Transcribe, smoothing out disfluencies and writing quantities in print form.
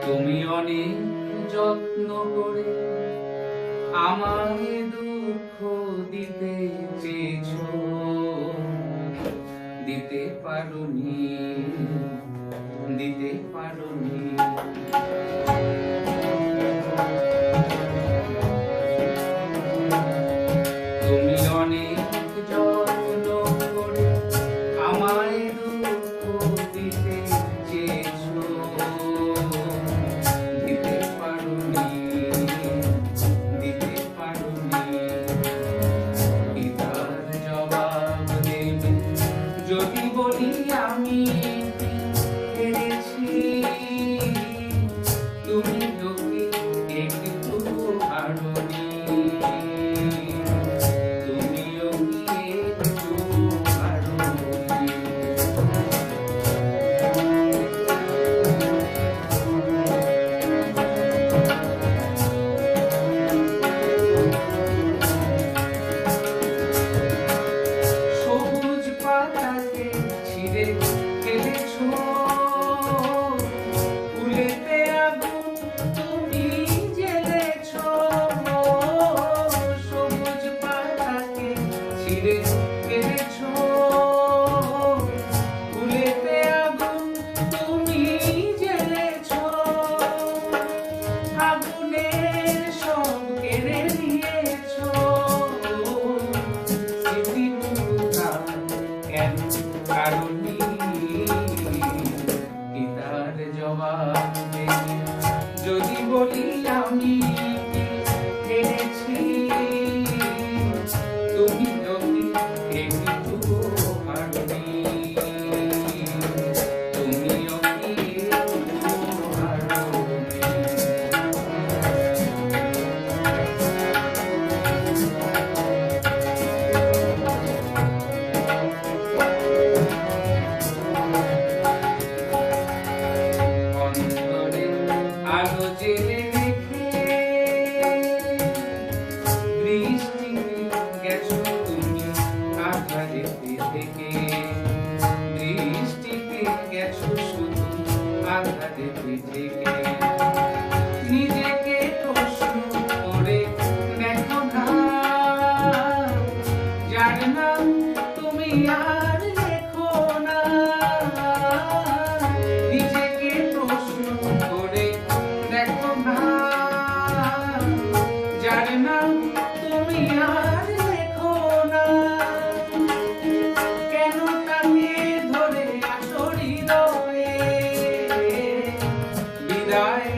তুমি অনেক যত্ন করে আমায় দুঃখ দিতে চেয়েছো, দিতে পারোনি, দিতে পারোনি। তুমি অনেক যত্ন করে আমায় দুঃখ দিতে চেয়েছো, দিতে পারোনি, দিতে পারোনি। কি তার জবাব দেবে যদি বলি আমি হেরেছি? তুমি তোকে একটু হারোনি, তুমিও কি একটু হারোনি? সবুজ পাতাকে ছিঁড়ে ফেলেছো, ফুলেতে আগুন তুমি জ্বেলেছো। সবুজ পাতাকে ছিঁড়ে ফেলেছো, ফুলেতে আগুন তুমি জ্বেলেছো। আগুনের সব কেড়ে নিয়েছো, কেন কারণী? কি তার জবাব দেবে যদি বলি আমি হেরেছি? তুমি তোকে একটু হারোনি, তুমিও কি একটু হারোনি? আলো জেলে রেখে বৃষ্টিতে গেছো তুমি আধারেতে থেকে, বৃষ্টিতে গেছো শুধু আধারেতে থেকে। নিজেকে প্রশ্ন করে দেখো না, যার নাম তুমি আর লেখো না। নিজেকে প্রশ্ন করে দেখো না, যার নাম তুমি আর লেখো না। কেন তাকে ধরে আসো হৃদয়ে, বিদায়